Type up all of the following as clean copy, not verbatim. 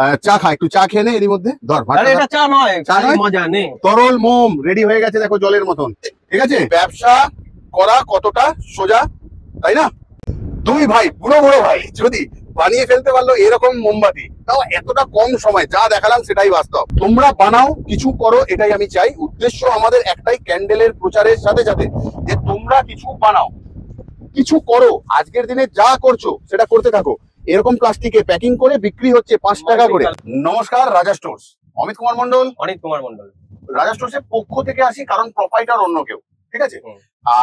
চা খা, একটু চা খেয়ে নে এরই মধ্যে। ধর আরে এটা চা নয়, মজা নেই। তরল মোম রেডি হয়ে গেছে, দেখো জলের মতন। ঠিক আছে, ব্যবসা করা কতটা সোজা, তাই না? দুই ভাই, বুড়ো বুড়ো ভাই, যদি বানিয়ে ফেলতে পারলো এরকম মোমবাতি, তাও এতটা কম সময়, যা দেখালাম সেটাই বাস্তব। তোমরা বানাও, কিছু করো, এটাই আমি চাই। উদ্দেশ্য আমাদের একটাই, ক্যান্ডেলের প্রচারের সাথে সাথে যে তোমরা কিছু বানাও, কিছু করো, আজকের দিনে যা করছো সেটা করতে থাকো। এরকম প্লাস্টিকে প্যাকিং করে বিক্রি হচ্ছে 5 টাকা করে। নমস্কার, রাজা স্টোর্স, অমিত কুমার মন্ডল। রাজা স্টোর্স এর পক্ষ থেকে আসি, কারণ প্রোপাইটার অন্য কেউ। ঠিক আছে,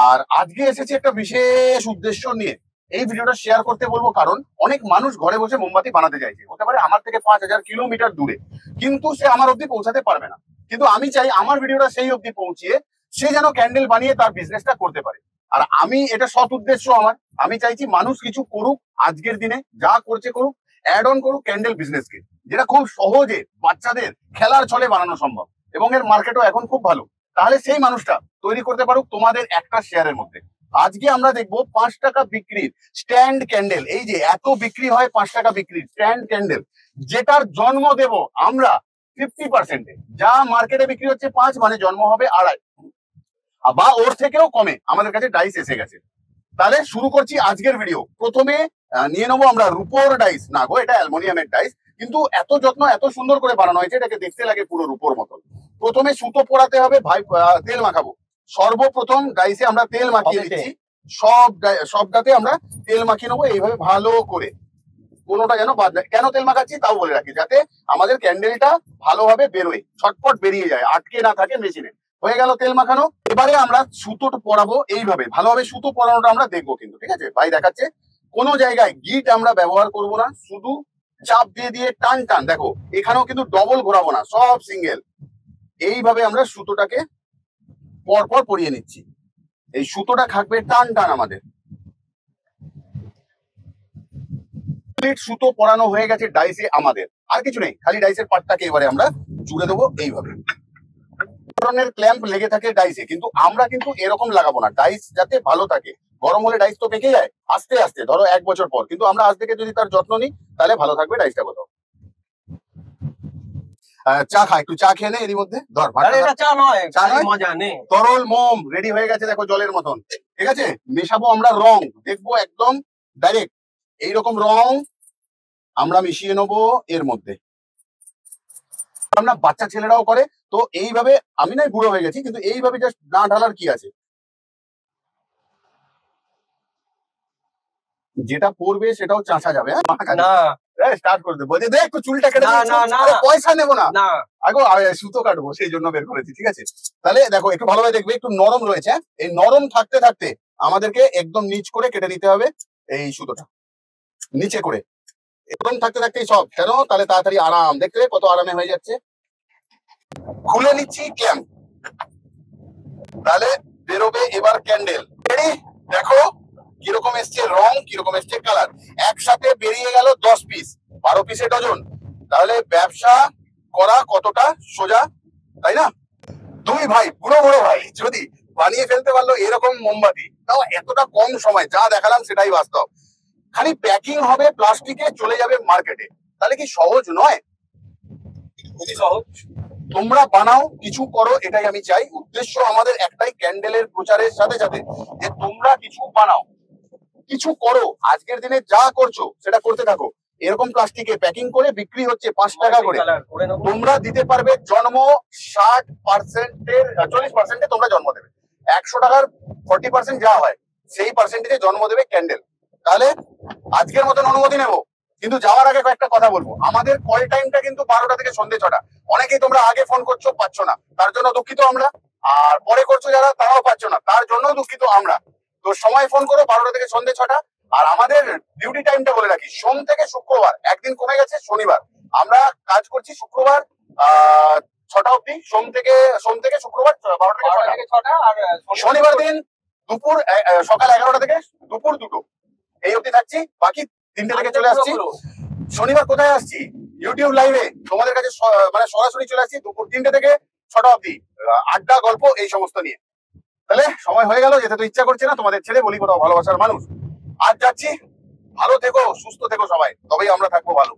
আর আজকে এসেছি একটা বিশেষ উদ্দেশ্য নিয়ে। এই ভিডিওটা শেয়ার করতে বলবো কারণ অনেক মানুষ ঘরে বসে মোমবাতি বানাতে চাইছে, হতে পারে আমার থেকে 5000 কিলোমিটার দূরে, কিন্তু সে আমার অব্দি পৌঁছাতে পারবে না। কিন্তু আমি চাই আমার ভিডিওটা সেই অব্দি পৌঁছিয়ে সে যেন ক্যান্ডেল বানিয়ে তার বিজনেসটা করতে পারে। আর আমি, এটা সৎ উদ্দেশ্য আমার, আমি চাইছি মানুষ কিছু করুক, আজকের দিনে যা করছে করুক, অ্যাড অন করুক ক্যান্ডেল বিজনেসকে, যেটা খুব সহজে বাচ্চাদের খেলার ছলে বানানো সম্ভব, এবং এর মার্কেটও এখন খুব ভালো। তাহলে সেই মানুষটা তৈরি করতে পারুক তোমাদের একটা শেয়ারের মধ্যে। আজকে আমরা দেখবো 5 টাকা বিক্রির স্ট্যান্ড ক্যান্ডেল। এই যে এত বিক্রি হয় 5 টাকা বিক্রির স্ট্যান্ড ক্যান্ডেল, যেটার জন্ম দেব আমরা 50%-এ। যা মার্কেটে বিক্রি হচ্ছে 5, মানে জন্ম হবে 2.5 বা ওর থেকেও কমে। আমাদের কাছে ডাইস এসে গেছে। তাহলে শুরু করছি আজকের ভিডিও। প্রথমে নিয়ে নেবো আমরা রূপোর ডাইস। না গো, এটা অ্যালুমিনিয়ামের ডাইস, কিন্তু এত যত্ন, এত সুন্দর করে বানানো হয়েছে, এটাকে দেখতে লাগে পুরো রূপোর মতন। প্রথমে সুতো পরাতে হবে ভাই, তেল মাখাবো। সর্বপ্রথম ডাইসে আমরা তেল মাখিয়ে দিচ্ছি। সবটাতে আমরা তেল মাখিয়ে নেবো এইভাবে ভালো করে, কোনোটা যেন বাদ যায়। কেন তেল মাখাচ্ছি তাও বলে রাখি, যাতে আমাদের ক্যান্ডেলটা ভালোভাবে বেরোয়, ছটপট বেরিয়ে যায়, আটকে না থাকে মেশিনে। হয়ে গেল তেল মাখানো। এবারে আমরা সুতোটা পরাবো এইভাবে, ভালোভাবে সুতো পরানোটা আমরা দেখবো কিন্তু। ঠিক আছে, ভাই দেখাচ্ছে। কোনো জায়গায় গিট আমরা ব্যবহার করব না, শুধু চাপ দিয়ে দিয়ে টান টান। দেখো এখানেও কিন্তু ডবল ঘোরাবো না, সব সিঙ্গেল। এইভাবে আমরা সুতোটাকে পরপর পরিয়ে নিচ্ছি। এই সুতোটা থাকবে টান টান আমাদের। সুতো পরানো হয়ে গেছে ডাইসে আমাদের, আর কিছু নেই, খালি ডাইসের পাটটাকে এবারে আমরা জুড়ে দেবো এইভাবে। ধরনের ক্ল্যাম্প লেগে থাকে ডাইসে, কিন্তু আমরা কিন্তু এরকম লাগাবো না, ডাইস যাতে ভালো থাকে। গরম হলে ডাইস তো পেকে যায় আস্তে আস্তে, ধরো 1 বছর পর, কিন্তু আমরা আজ থেকে যদি তার যত্ন নিই তাহলে ভালো থাকবে ডাইসটা। কোথাও চা খা, একটু চা খেয়ে নে এরই মধ্যে। ধর, চা নয়, মজা নেই। তরল মোম রেডি হয়ে গেছে, দেখো জলের মতন। ঠিক আছে, মেশাবো আমরা রং, দেখবো একদম ডাইরেক্ট এইরকম রং আমরা মিশিয়ে নেবো এর মধ্যে। আমরা বাচ্চা ছেলেরাও করে, তো এইভাবে, আমি নাই বুড়ো হয়ে গেছি, কিন্তু এইভাবে জাস্ট না ঢালার কি আছে, যেটা পড়বে সেটাও চাঁচা যাবে। স্টার্ট করে দেবো, দেখ একটু চুলটা কেটে, পয়সা নেবো না, আগো সুতো কাটবো, সেই জন্য বের করেছি। ঠিক আছে, তাহলে দেখো একটু ভালোভাবে দেখবে, একটু নরম রয়েছে। এই নরম থাকতে থাকতে আমাদেরকে একদম নিচ করে কেটে নিতে হবে এই সুতোটা, নিচে করে। নরম থাকতে থাকতেই সব কেন, তাহলে তাড়াতাড়ি আরাম, দেখতে কত আরামে হয়ে যাচ্ছে। খুলে নিচ্ছি ক্ল্যাম্প, তাহলে বেরোবে এবার ক্যান্ডেল। দেখো কিরকম এসছে রং, কিরকম এসছে কালার। একসাথে বেরিয়ে গেল 10 পিস, 12 পিসে ডজন। তাহলে ব্যবসা করা কতটা সোজা, তাই না? দুই ভাই, বুড়ো বুড়ো ভাই, যদি বানিয়ে ফেলতে পারলো এরকম মোমবাতি, তাও এতটা কম সময়, যা দেখালাম সেটাই বাস্তব। খালি প্যাকিং হবে প্লাস্টিকে, চলে যাবে মার্কেটে। তাহলে কি সহজ নয়? খুবই সহজ। তোমরা বানাও, কিছু করো, এটাই আমি চাই। উদ্দেশ্য আমাদের একটাই, ক্যান্ডেলের প্রচারের সাথে সাথে যে তোমরা কিছু বানাও, কিছু করো, আজকের দিনে যা করছো সেটা করতে থাকো। এরকম প্লাস্টিকে প্যাকিং করে বিক্রি হচ্ছে 5 টাকা করে। তোমরা দিতে পারবে জন্ম 60%-এর 40%-এ তোমরা জন্ম দেবে। 100 টাকার 40% যা হয় সেই পার্সেন্টেজে জন্ম দেবে ক্যান্ডেল। তাহলে আজকের মতন অনুমতি নেবো, কিন্তু যাওয়ার আগে কয়েকটা কথা বলবো। আমাদের কল টাইমটা কিন্তু 12টা থেকে সন্ধ্যে 6টা। অনেকেই তোমরা আগে ফোন করছো, পাচ্ছ না, তার জন্য দুঃখিত আমরা। আর পরে করছো যারা, তারাও পাচ্ছ না, তার জন্য দুঃখিত আমরা। তো সময় ফোন করো, 12টা থেকে সন্ধ্যে 6টা। আর আমাদের ডিউটি টাইমটা বলে রাখি, সোম থেকে শুক্রবার, একদিন কমে গেছে শনিবার, আমরা কাজ করছি শুক্রবার 6টা অব্দি। সোম থেকে শুক্রবার 12টা থেকে 6টা, আর শনিবার দিন দুপুর সকাল 11টা থেকে দুপুর 2টো, এই অব্দি থাকছি। বাকি 3টে থেকে চলে আসছি। শনিবার কোথায় আসছি? ইউটিউব লাইভে তোমাদের কাছে, মানে সরাসরি চলে আসছি দুপুর 3টে থেকে 6টা অব্দি, আড্ডা, গল্প, এই সমস্ত নিয়ে। তাহলে সময় হয়ে গেল, যেতে তো ইচ্ছা করছে না, তোমাদের ছেড়ে বলি কোথাও ভালোবাসার মানুষ। আজ যাচ্ছি, ভালো থেকো, সুস্থ থেকো সবাই, তবেই আমরা থাকবো ভালো।